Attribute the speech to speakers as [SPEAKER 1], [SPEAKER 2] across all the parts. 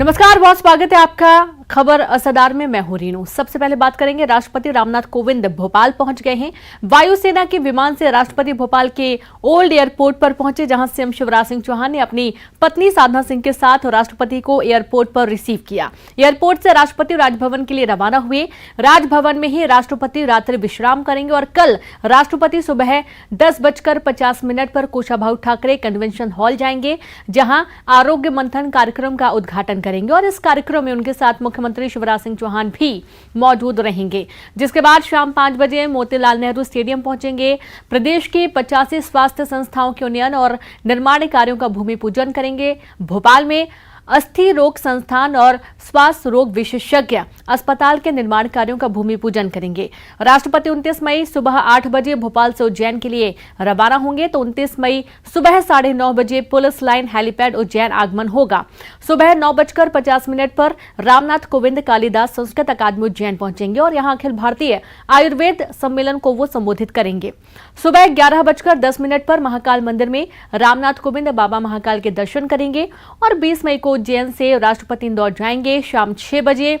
[SPEAKER 1] नमस्कार, बहुत स्वागत है आपका खबर असरदार में। मैं हूं रीनू। सबसे पहले बात करेंगे, राष्ट्रपति रामनाथ कोविंद भोपाल पहुंच गए हैं। वायुसेना के विमान से राष्ट्रपति भोपाल के ओल्ड एयरपोर्ट पर पहुंचे, जहां सीएम शिवराज सिंह चौहान ने अपनी पत्नी साधना सिंह के साथ राष्ट्रपति को एयरपोर्ट पर रिसीव किया। एयरपोर्ट से राष्ट्रपति राजभवन के लिए रवाना हुए। राजभवन में ही राष्ट्रपति रात्रि विश्राम करेंगे और कल राष्ट्रपति सुबह 10:50 पर कुशाभाऊ ठाकरे कन्वेंशन हॉल जाएंगे, जहां आरोग्य मंथन कार्यक्रम का उद्घाटन करेंगे और इस कार्यक्रम में उनके साथ मुख्यमंत्री शिवराज सिंह चौहान भी मौजूद रहेंगे। जिसके बाद शाम 5 बजे मोतीलाल नेहरू स्टेडियम पहुंचेंगे। प्रदेश के 85 स्वास्थ्य संस्थाओं के उन्नयन और निर्माण कार्यों का भूमि पूजन करेंगे। भोपाल में अस्थि रोग संस्थान और स्वास्थ्य रोग विशेषज्ञ अस्पताल के निर्माण कार्यों का भूमि पूजन करेंगे। राष्ट्रपति 29 मई सुबह 8 बजे भोपाल से उज्जैन के लिए रवाना होंगे, तो 29 मई सुबह 9:30 बजे पुलिस लाइन हेलीपैड उज्जैन आगमन होगा। सुबह 9:50 पर रामनाथ कोविंद कालिदास संस्कृत अकादमी उज्जैन पहुंचेंगे और यहां अखिल भारतीय आयुर्वेद सम्मेलन को वो संबोधित करेंगे। सुबह 11:10 पर महाकाल मंदिर में रामनाथ कोविंद बाबा महाकाल के दर्शन करेंगे और 20 मई को उज्जैन से राष्ट्रपति इंदौर जाएंगे। शाम 6 बजे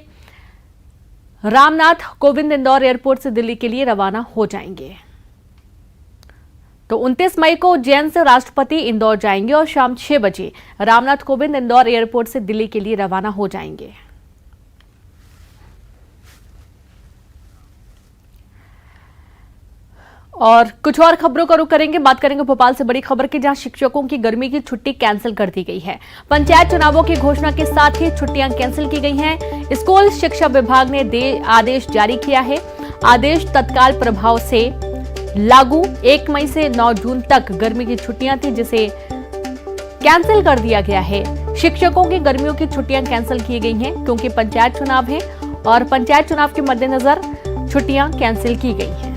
[SPEAKER 1] रामनाथ कोविंद इंदौर एयरपोर्ट से दिल्ली के लिए रवाना हो जाएंगे। तो 29 मई को उज्जैन से राष्ट्रपति इंदौर जाएंगे और शाम 6 बजे रामनाथ कोविंद इंदौर एयरपोर्ट से दिल्ली के लिए रवाना हो जाएंगे। और कुछ और खबरों का रुख करेंगे। बात करेंगे भोपाल से बड़ी खबर की, जहां शिक्षकों की गर्मी की छुट्टी कैंसिल कर दी गई है। पंचायत चुनावों की घोषणा के साथ ही छुट्टियां कैंसिल की गई हैं। स्कूल शिक्षा विभाग ने आदेश जारी किया है। आदेश तत्काल प्रभाव से लागू। 1 मई से 9 जून तक गर्मी की छुट्टियां थी, जिसे कैंसिल कर दिया गया है। शिक्षकों की गर्मियों की छुट्टियां कैंसिल की गई हैं क्योंकि पंचायत चुनाव है और पंचायत चुनाव के मद्देनजर छुट्टियां कैंसिल की गई हैं।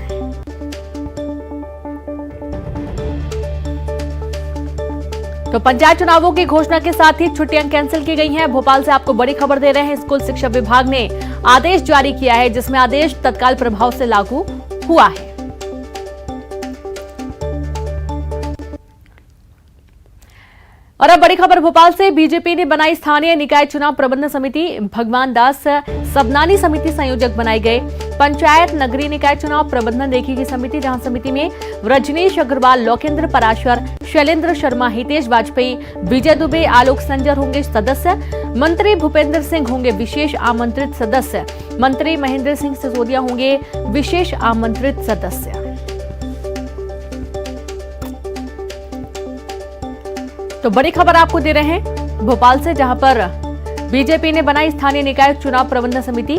[SPEAKER 1] तो पंचायत चुनावों की घोषणा के साथ ही छुट्टियां कैंसिल की गई हैं। भोपाल से आपको बड़ी खबर दे रहे हैं। स्कूल शिक्षा विभाग ने आदेश जारी किया है, जिसमें आदेश तत्काल प्रभाव से लागू हुआ है। और अब बड़ी खबर भोपाल से, बीजेपी ने बनाई स्थानीय निकाय चुनाव प्रबंधन समिति। भगवान दास सबनानी समिति संयोजक बनाए गए। पंचायत नगरीय निकाय चुनाव प्रबंधन देखेगी समिति, जहां समिति में रजनीश अग्रवाल, लोकेंद्र पराशर, शैलेंद्र शर्मा, हितेश वाजपेयी, विजय दुबे, आलोक संजर होंगे सदस्य। मंत्री भूपेंद्र सिंह होंगे विशेष आमंत्रित सदस्य। मंत्री महेंद्र सिंह सिसोदिया होंगे विशेष आमंत्रित सदस्य। तो बड़ी खबर आपको दे रहे हैं भोपाल से, जहां पर बीजेपी ने बनाई स्थानीय निकाय चुनाव प्रबंधन समिति,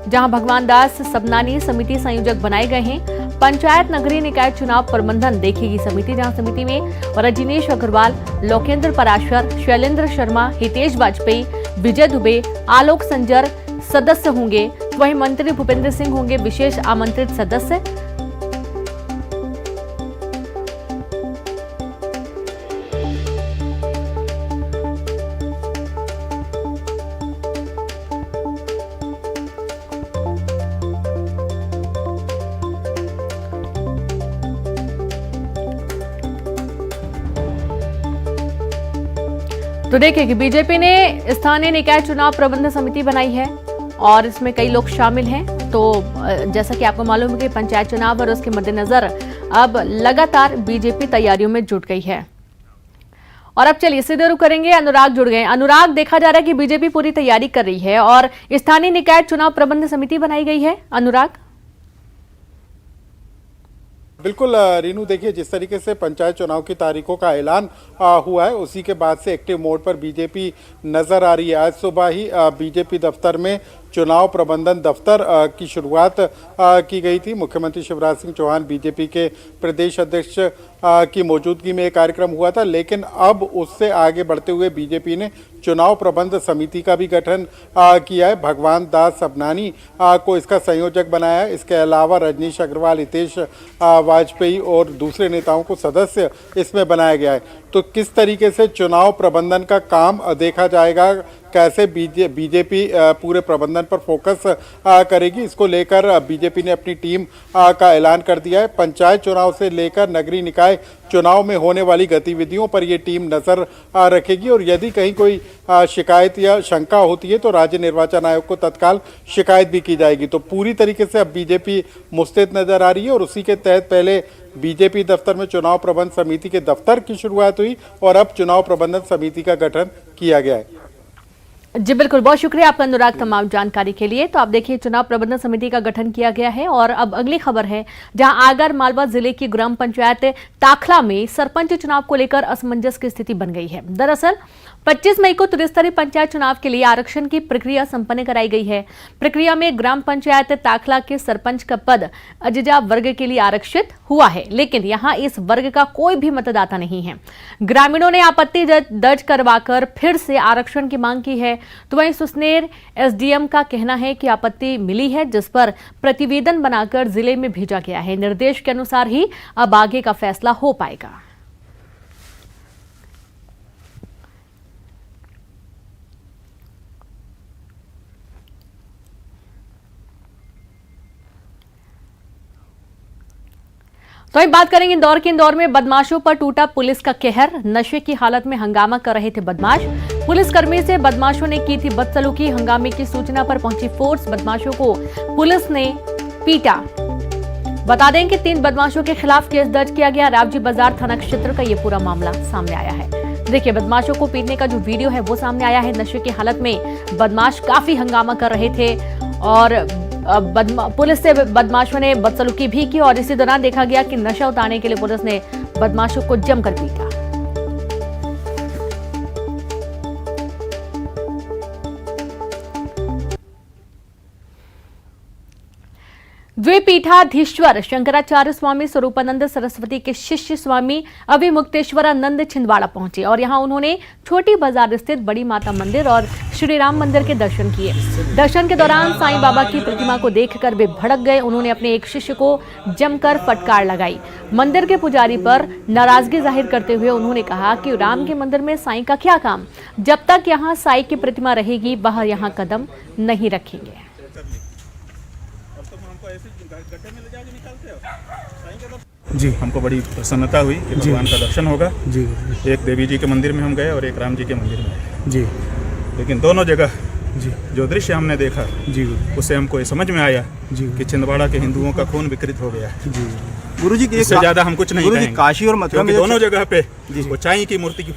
[SPEAKER 1] जहां भगवान दास सबनानी समिति संयोजक बनाए गए हैं। पंचायत नगरीय निकाय चुनाव प्रबंधन देखेगी समिति, जहां समिति में रजनीश अग्रवाल, लोकेंद्र पराशर, शैलेंद्र शर्मा, हितेश वाजपेयी, विजय दुबे, आलोक संजर सदस्य होंगे। वहीं मंत्री भूपेंद्र सिंह होंगे विशेष आमंत्रित सदस्य। तो देखिए कि बीजेपी ने स्थानीय निकाय चुनाव प्रबंधन समिति बनाई है और इसमें कई लोग शामिल हैं। तो जैसा कि आपको मालूम है कि पंचायत चुनाव और उसके मद्देनजर अब लगातार बीजेपी तैयारियों में जुट गई है। और अब चलिए सीधे रुख करेंगे, अनुराग जुड़ गए। अनुराग, देखा जा रहा है कि बीजेपी पूरी तैयारी कर रही है और स्थानीय निकाय चुनाव प्रबंधन समिति बनाई गई है। अनुराग।
[SPEAKER 2] बिल्कुल रीनू, देखिए जिस तरीके से पंचायत चुनाव की तारीखों का ऐलान हुआ है, उसी के बाद से एक्टिव मोड पर बीजेपी नजर आ रही है। आज सुबह ही बीजेपी दफ्तर में चुनाव प्रबंधन दफ्तर की शुरुआत की गई थी। मुख्यमंत्री शिवराज सिंह चौहान, बीजेपी के प्रदेश अध्यक्ष की मौजूदगी में एक कार्यक्रम हुआ था, लेकिन अब उससे आगे बढ़ते हुए बीजेपी ने चुनाव प्रबंध समिति का भी गठन किया है। भगवान दास सबनानी को इसका संयोजक बनाया है। इसके अलावा रजनीश अग्रवाल, हितेश वाजपेयी और दूसरे नेताओं को सदस्य इसमें बनाया गया है। तो किस तरीके से चुनाव प्रबंधन का काम देखा जाएगा, कैसे बीजेपी पूरे प्रबंधन पर फोकस करेगी, इसको लेकर बीजेपी ने अपनी टीम का ऐलान कर दिया है। पंचायत चुनाव से लेकर नगरीय निकाय चुनाव में होने वाली गतिविधियों पर ये टीम नजर रखेगी और यदि कहीं कोई शिकायत या शंका होती है तो राज्य निर्वाचन आयोग को तत्काल शिकायत भी की जाएगी। तो पूरी तरीके से अब बीजेपी मुस्तैद नजर आ रही है और उसी के तहत पहले बीजेपी दफ्तर में चुनाव प्रबंध समिति के दफ्तर की शुरुआत हुई और अब चुनाव प्रबंधन समिति का गठन किया गया है।
[SPEAKER 1] जी बिल्कुल, बहुत शुक्रिया आपका अनुराग तमाम जानकारी के लिए। तो आप देखिए, चुनाव प्रबंधन समिति का गठन किया गया है और अब अगली खबर है, जहां आगर मालवा जिले की ग्राम पंचायत ताखला में सरपंच चुनाव को लेकर असमंजस की स्थिति बन गई है। दरअसल 25 मई को त्रिस्तरीय पंचायत चुनाव के लिए आरक्षण की प्रक्रिया संपन्न कराई गई है। प्रक्रिया में ग्राम पंचायत ताखला के सरपंच का पद अजजा वर्ग के लिए आरक्षित हुआ है, लेकिन यहां इस वर्ग का कोई भी मतदाता नहीं है। ग्रामीणों ने आपत्ति दर्ज करवाकर फिर से आरक्षण की मांग की है। तो वहीं सुसनेर एसडीएम का कहना है कि आपत्ति मिली है, जिस पर प्रतिवेदन बनाकर जिले में भेजा गया है। निर्देश के अनुसार ही अब आगे का फैसला हो पाएगा। तो वहीं बात करेंगे इंदौर की। इंदौर में बदमाशों पर टूटा पुलिस का कहर। नशे की हालत में हंगामा कर रहे थे बदमाश। पुलिसकर्मी से बदमाशों ने की थी बदसलूकी। हंगामे की सूचना पर पहुंची फोर्स। बदमाशों को पुलिस ने पीटा। बता दें कि 3 बदमाशों के खिलाफ केस दर्ज किया गया। रावजी बाजार थाना क्षेत्र का ये पूरा मामला सामने आया है। देखिए, बदमाशों को पीटने का जो वीडियो है वो सामने आया है। नशे की हालत में बदमाश काफी हंगामा कर रहे थे और पुलिस से बदमाशों ने बदसलूकी भी की और इसी दौरान देखा गया कि नशा उतारने के लिए पुलिस ने बदमाशों को जमकर पीटा। द्विपीठाधीश्वर शंकराचार्य स्वामी स्वरूपानंद सरस्वती के शिष्य स्वामी अभिमुक्तेश्वरानंद छिंदवाड़ा पहुंचे और यहां उन्होंने छोटी बाजार स्थित बड़ी माता मंदिर और श्री राम मंदिर के दर्शन किए। दर्शन के दौरान साईं बाबा की प्रतिमा को देखकर वे भड़क गए। उन्होंने अपने एक शिष्य को जमकर फटकार लगाई। मंदिर के पुजारी पर नाराजगी जाहिर करते हुए उन्होंने कहा कि राम के मंदिर में साईं का क्या काम, जब तक यहाँ साईं की प्रतिमा रहेगी वह यहाँ कदम नहीं रखेंगे।
[SPEAKER 3] जी, हमको बड़ी प्रसन्नता हुई कि भगवान का दर्शन होगा। जी, एक देवी जी के मंदिर में हम गए और एक राम जी के मंदिर में। जी, लेकिन दोनों जगह जी जो दृश्य हमने देखा जी, उससे हमको ये समझ में आया जी कि छिंदवाड़ा के हिंदुओं का खून विकृत हो गया है। जी गुरु जी, इससे ज्यादा हम कुछ नहीं कहेंगे। काशी और मथुरा में दोनों जगह पे वो चाई की मूर्ति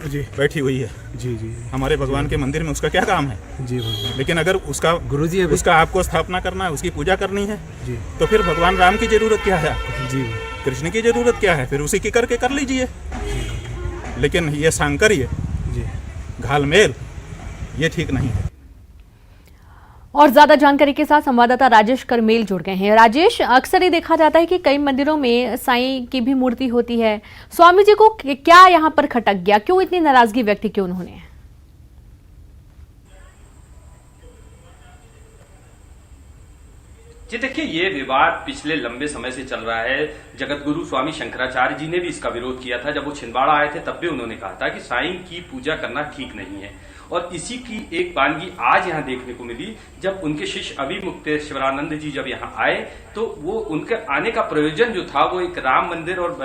[SPEAKER 3] जी बैठी हुई है। जी जी, हमारे भगवान के मंदिर में उसका क्या काम है? जी, लेकिन अगर उसका गुरु जी उसका आपको स्थापना करना है, उसकी पूजा करनी है जी, तो फिर भगवान राम की जरूरत क्या है आपको? जी, कृष्ण की जरूरत क्या है? फिर उसी की करके कर लीजिए। लेकिन ये सांकर्य जी, घालमेल, ये ठीक नहीं है।
[SPEAKER 1] और ज्यादा जानकारी के साथ संवाददाता राजेश करमेल जुड़ गए हैं। राजेश, अक्सर ये देखा जाता है कि कई मंदिरों में साईं की भी मूर्ति होती है। स्वामी जी को क्या यहाँ पर खटक गया? क्यों इतनी नाराजगी व्यक्त की उन्होंने?
[SPEAKER 4] जी देखिए, ये विवाद पिछले लंबे समय से चल रहा है। जगत गुरु स्वामी शंकराचार्य जी ने भी इसका विरोध किया था। जब वो छिंदवाड़ा आए थे तब भी उन्होंने कहा था कि साईं की पूजा करना ठीक नहीं है। और इसी की एक वानगी आज यहाँ देखने को मिली। जब उनके शिष्य अभिमुक्तेश्वरानंद जी जब यहाँ आए तो वो उनके आने का प्रयोजन जो था वो एक राम मंदिर और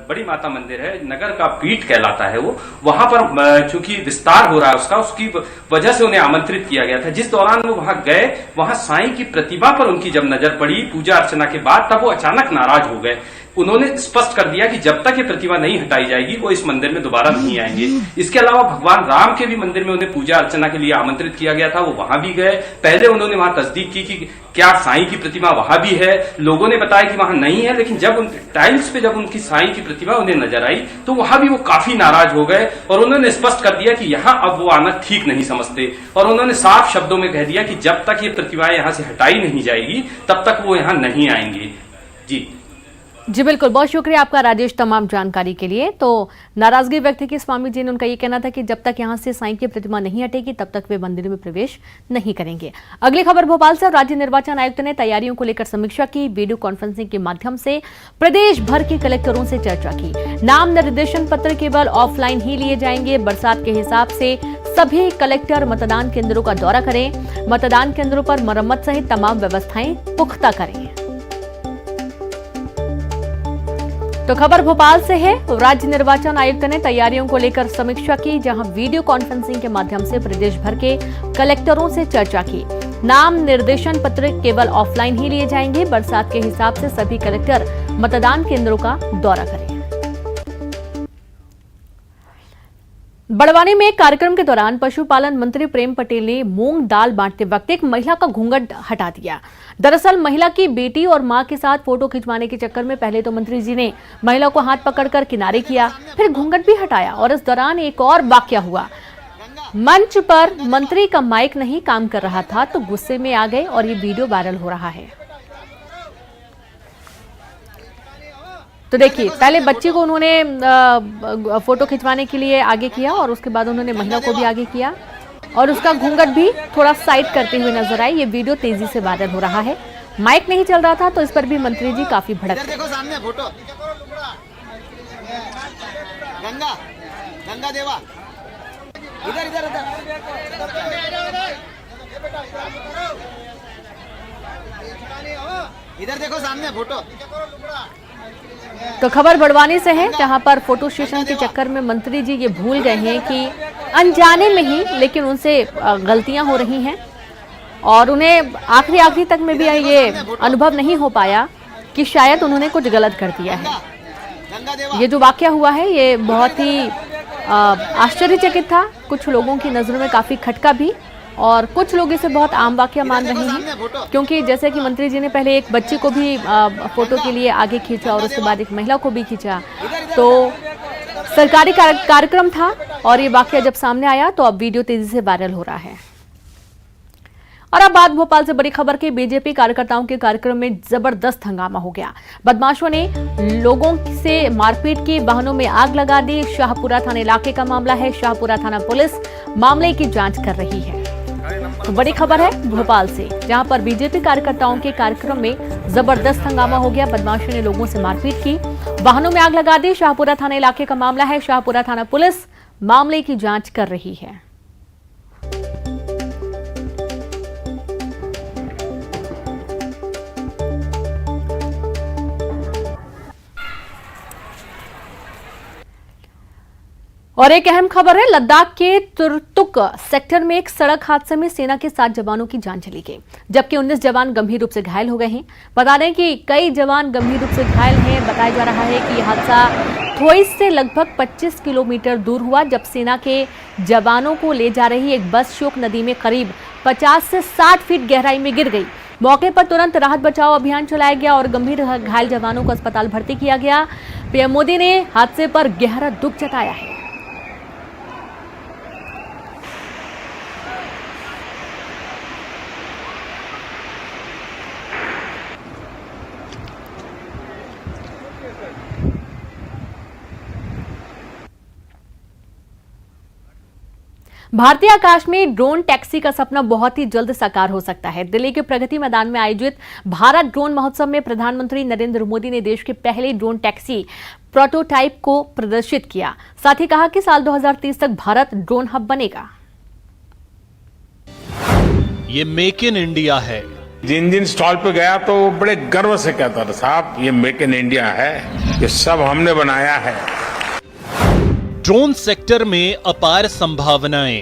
[SPEAKER 4] बड़ी माता मंदिर है, नगर का पीठ कहलाता है वो, वहां पर चूंकि विस्तार हो रहा है उसकी वजह से उन्हें आमंत्रित किया गया था। जिस दौरान वो वहां गए, वहां साईं की प्रतिमा पर उनकी जब नजर पड़ी पूजा अर्चना के बाद, तब वो अचानक नाराज हो गए। उन्होंने स्पष्ट कर दिया कि जब तक ये प्रतिमा नहीं हटाई जाएगी वो इस मंदिर में दोबारा नहीं आएंगे। इसके अलावा भगवान राम के भी मंदिर में उन्हें पूजा अर्चना के लिए आमंत्रित किया गया था, वो वहां भी गए। पहले उन्होंने वहां तस्दीक की कि क्या साईं की प्रतिमा वहां भी है। लोगों ने बताया कि वहां नहीं है, लेकिन जब टाइल्स पे जब उनकी साईं की प्रतिमा उन्हें नजर आई तो वहां भी वो काफी नाराज हो गए और उन्होंने स्पष्ट कर दिया कि यहाँ अब वो आना ठीक नहीं समझते। और उन्होंने साफ शब्दों में कह दिया कि जब तक ये प्रतिमाएं यहाँ से हटाई नहीं जाएगी तब तक वो यहाँ नहीं आएंगे। जी
[SPEAKER 1] बिल्कुल, बहुत शुक्रिया आपका राजेश तमाम जानकारी के लिए। तो नाराजगी व्यक्त की स्वामी जी ने। उनका ये कहना था कि जब तक यहां से साईं की प्रतिमा नहीं हटेगी तब तक वे मंदिर में प्रवेश नहीं करेंगे। अगली खबर भोपाल से। राज्य निर्वाचन आयुक्त ने तैयारियों को लेकर समीक्षा की। वीडियो कॉन्फ्रेंसिंग के माध्यम से प्रदेश भर के कलेक्टरों से चर्चा की। नाम निर्देशन पत्र केवल ऑफलाइन ही लिए जाएंगे। बरसात के हिसाब से सभी कलेक्टर मतदान केंद्रों का दौरा करें, मतदान केंद्रों पर मरम्मत सहित तमाम व्यवस्थाएं पुख्ता करें। तो खबर भोपाल से है। राज्य निर्वाचन आयुक्त ने तैयारियों को लेकर समीक्षा की, जहां वीडियो कॉन्फ्रेंसिंग के माध्यम से प्रदेश भर के कलेक्टरों से चर्चा की। नाम निर्देशन पत्र केवल ऑफलाइन ही लिए जाएंगे। बरसात के हिसाब से सभी कलेक्टर मतदान केंद्रों का दौरा करें। बड़वानी में एक कार्यक्रम के दौरान पशुपालन मंत्री प्रेम पटेल ने मूंग दाल बांटते वक्त एक महिला का घूंघट हटा दिया। दरअसल महिला की बेटी और मां के साथ फोटो खिंचवाने के चक्कर में पहले तो मंत्री जी ने महिला को हाथ पकड़कर किनारे किया, फिर घूंघट भी हटाया और इस दौरान एक और वाकया हुआ। मंच पर मंत्री का माइक नहीं काम कर रहा था तो गुस्से में आ गए और ये वीडियो वायरल हो रहा है। तो देखिए, पहले बच्ची को उन्होंने फोटो खिंचवाने के लिए आगे किया और उसके बाद उन्होंने महिला को भी आगे किया और उसका घूंघट भी थोड़ा साइड करते हुए नजर आए। ये वीडियो तेजी से वायरल हो रहा है। माइक नहीं चल रहा था तो इस पर भी मंत्री जी काफी भड़क गए।
[SPEAKER 5] देखो सामने फोटो, गंगा गंगा देवा, इधर इधर इधर देखो सामने फोटो।
[SPEAKER 1] तो खबर बड़वानी से है, जहां पर फोटो सेशन के चक्कर में मंत्री जी ये भूल गए हैं कि अनजाने में ही, लेकिन उनसे गलतियां हो रही हैं और उन्हें आखिरी तक में भी ये अनुभव नहीं हो पाया कि शायद उन्होंने कुछ गलत कर दिया है। ये जो वाकया हुआ है ये बहुत ही आश्चर्यचकित था। कुछ लोगों की नजरों में काफी खटका भी, और कुछ लोग इसे बहुत आम वाकया मान रहे हैं, क्योंकि जैसे कि मंत्री जी ने पहले एक बच्ची को भी फोटो के लिए आगे खींचा और उसके बाद एक महिला को भी खींचा। तो सरकारी कार्यक्रम था और ये वाकया जब सामने आया तो अब वीडियो तेजी से वायरल हो रहा है। और अब बात भोपाल से बड़ी खबर की। बीजेपी कार्यकर्ताओं के कार्यक्रम में जबरदस्त हंगामा हो गया। बदमाशों ने लोगों से मारपीट की, वाहनों में आग लगा दी। शाहपुरा थाना इलाके का मामला है। शाहपुरा थाना पुलिस मामले की जांच कर रही है। तो बड़ी खबर है भोपाल से, जहां पर बीजेपी कार्यकर्ताओं के कार्यक्रम में जबरदस्त हंगामा हो गया। बदमाशों ने लोगों से मारपीट की, वाहनों में आग लगा दी। शाहपुरा थाना इलाके का मामला है। शाहपुरा थाना पुलिस मामले की जांच कर रही है। और एक अहम खबर है, लद्दाख के तुर्तुक सेक्टर में एक सड़क हादसे में सेना के 7 जवानों की जान चली गई, जबकि 19 जवान गंभीर रूप से घायल हो गए हैं। बता दें कि कई जवान गंभीर रूप से घायल हैं। बताया जा रहा है कि यह हादसा थोइस से लगभग 25 किलोमीटर दूर हुआ, जब सेना के जवानों को ले जा रही एक बस श्योक नदी में करीब 50 से 60 फीट गहराई में गिर गई। मौके पर तुरंत राहत बचाव अभियान चलाया गया और गंभीर घायल जवानों को अस्पताल भर्ती किया गया। पीएम मोदी ने हादसे पर गहरा दुख जताया है। भारतीय आकाश में ड्रोन टैक्सी का सपना बहुत ही जल्द साकार हो सकता है। दिल्ली के प्रगति मैदान में आयोजित भारत ड्रोन महोत्सव में प्रधानमंत्री नरेंद्र मोदी ने देश के पहले ड्रोन टैक्सी प्रोटोटाइप को प्रदर्शित किया। साथ ही कहा कि साल 2030 तक भारत ड्रोन हब बनेगा।
[SPEAKER 6] ये मेक इन इंडिया है।
[SPEAKER 7] जिन जिन स्टॉल पे गया तो वो बड़े गर्व से कहता था, साहब ये मेक इन इंडिया है, ये सब हमने बनाया है।
[SPEAKER 6] ड्रोन सेक्टर में अपार संभावनाएं।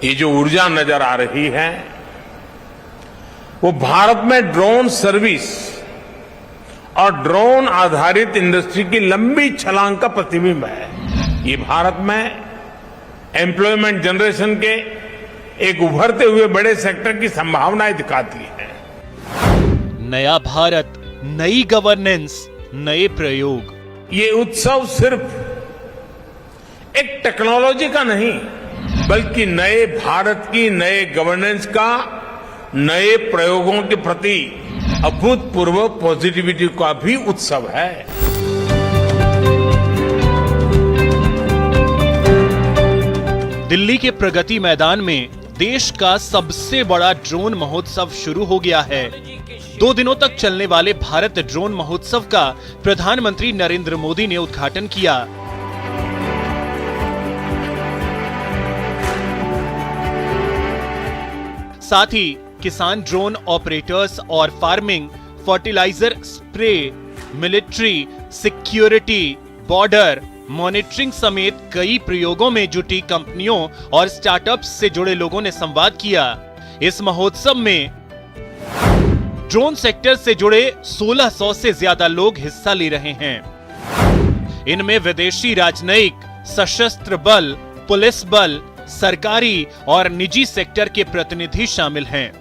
[SPEAKER 7] ये जो ऊर्जा नजर आ रही है वो भारत में ड्रोन सर्विस और ड्रोन आधारित इंडस्ट्री की लंबी छलांग का प्रतिबिंब है। ये भारत में एम्प्लॉयमेंट जनरेशन के एक उभरते हुए बड़े सेक्टर की संभावनाएं दिखाती है।
[SPEAKER 6] नया भारत, नई गवर्नेंस, नए प्रयोग।
[SPEAKER 7] ये उत्सव सिर्फ एक टेक्नोलॉजी का नहीं, बल्कि नए भारत की, नए गवर्नेंस का, नए प्रयोगों के प्रति अभूतपूर्व पॉजिटिविटी का भी उत्सव है।
[SPEAKER 6] दिल्ली के प्रगति मैदान में देश का सबसे बड़ा ड्रोन महोत्सव शुरू हो गया है। 2 दिनों तक चलने वाले भारत ड्रोन महोत्सव का प्रधानमंत्री नरेंद्र मोदी ने उद्घाटन किया। साथ ही किसान ड्रोन ऑपरेटर्स और farming, fertiliser spray, military, security, border monitoring समेत कई प्रयोगों में जुटी कंपनियों और स्टार्टअप्स से जुड़े लोगों ने संवाद किया। इस महोत्सव में ड्रोन सेक्टर से जुड़े 1600 से ज्यादा लोग हिस्सा ले रहे हैं। इनमें विदेशी राजनयिक, सशस्त्र बल, पुलिस बल, सरकारी और निजी सेक्टर के प्रतिनिधि शामिल हैं।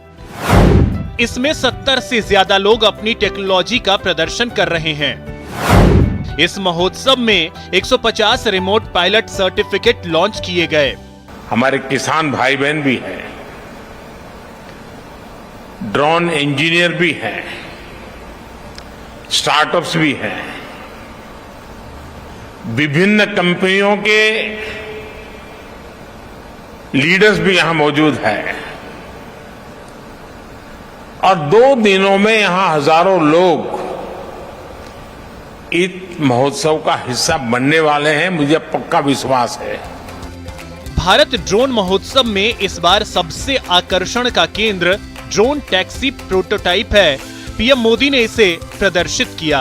[SPEAKER 6] इसमें 70 से ज्यादा लोग अपनी टेक्नोलॉजी का प्रदर्शन कर रहे हैं। इस महोत्सव में 150 रिमोट पायलट सर्टिफिकेट लॉन्च किए गए।
[SPEAKER 7] हमारे किसान भाई बहन भी हैं, ड्रोन इंजीनियर भी हैं, स्टार्टअप्स भी हैं, विभिन्न कंपनियों के लीडर्स भी यहां मौजूद हैं और 2 दिनों में यहां हजारों लोग इस महोत्सव का हिस्सा बनने वाले हैं, मुझे पक्का विश्वास है।
[SPEAKER 6] भारत ड्रोन महोत्सव में इस बार सबसे आकर्षण का केंद्र ड्रोन टैक्सी प्रोटोटाइप है। पीएम मोदी ने इसे प्रदर्शित किया।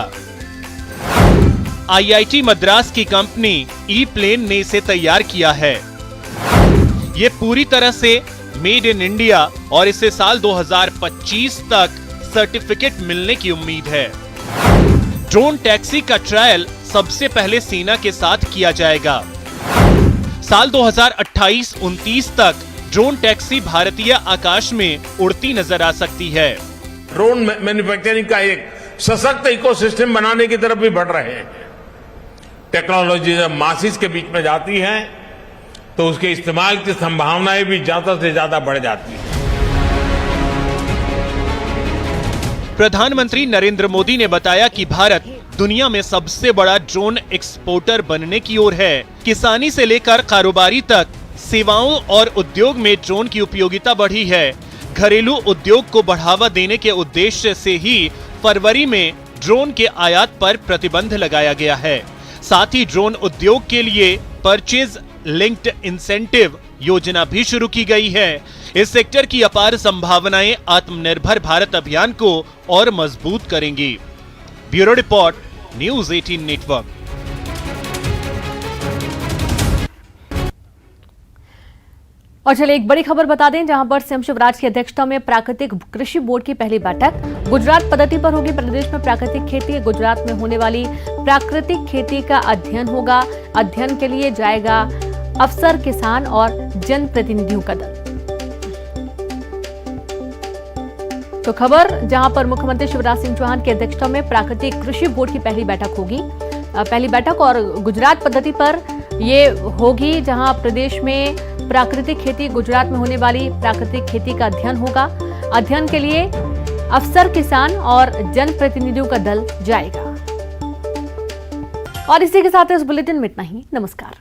[SPEAKER 6] आईआईटी मद्रास की कंपनी ई-प्लेन ने इसे तैयार किया है। ये पूरी तरह से मेड इन इंडिया और इसे साल 2025 तक सर्टिफिकेट मिलने की उम्मीद है। ड्रोन टैक्सी का ट्रायल सबसे पहले सेना के साथ किया जाएगा। साल 2028-29 तक ड्रोन टैक्सी भारतीय आकाश में उड़ती नजर आ सकती है।
[SPEAKER 7] ड्रोन मैन्युफैक्चरिंग का एक सशक्त इकोसिस्टम बनाने की तरफ भी बढ़ रहे हैं। टेक्नोलॉजी जब मासिस के बीच में जाती है तो उसके इस्तेमाल की संभावनाएं भी ज्यादा से ज्यादा बढ़ जाती है।
[SPEAKER 6] प्रधानमंत्री नरेंद्र मोदी ने बताया कि भारत दुनिया में सबसे बड़ा ड्रोन एक्सपोर्टर बनने की ओर है। किसानी से लेकर कारोबारी तक सेवाओं और उद्योग में ड्रोन की उपयोगिता बढ़ी है। घरेलू उद्योग को बढ़ावा देने के उद्देश्य से ही फरवरी में ड्रोन के आयात पर प्रतिबंध लगाया गया है। साथ ही ड्रोन उद्योग के लिए परचेज लिंक्ड इंसेंटिव योजना भी शुरू की गई है। इस सेक्टर की अपार संभावनाएं आत्मनिर्भर भारत अभियान को और मजबूत करेंगी। Bureau report, news 18 network.
[SPEAKER 1] और चलिए एक बड़ी खबर बता दें, जहां पर सीएम शिवराज की अध्यक्षता में प्राकृतिक कृषि बोर्ड की पहली बैठक गुजरात पद्धति पर होगी। प्रदेश में प्राकृतिक खेती, गुजरात में होने वाली प्राकृतिक खेती का अध्ययन होगा। अध्ययन के लिए जाएगा अफसर, किसान और जनप्रतिनिधियों का दल। तो खबर जहां पर मुख्यमंत्री शिवराज सिंह चौहान की अध्यक्षता में प्राकृतिक कृषि बोर्ड की पहली बैठक होगी। पहली बैठक और गुजरात पद्धति पर ये होगी, जहां प्रदेश में प्राकृतिक खेती, गुजरात में होने वाली प्राकृतिक खेती का अध्ययन होगा। अध्ययन के लिए अफसर, किसान और जनप्रतिनिधियों का दल जाएगा। और इसी के साथ इस बुलेटिन में इतना ही। नमस्कार।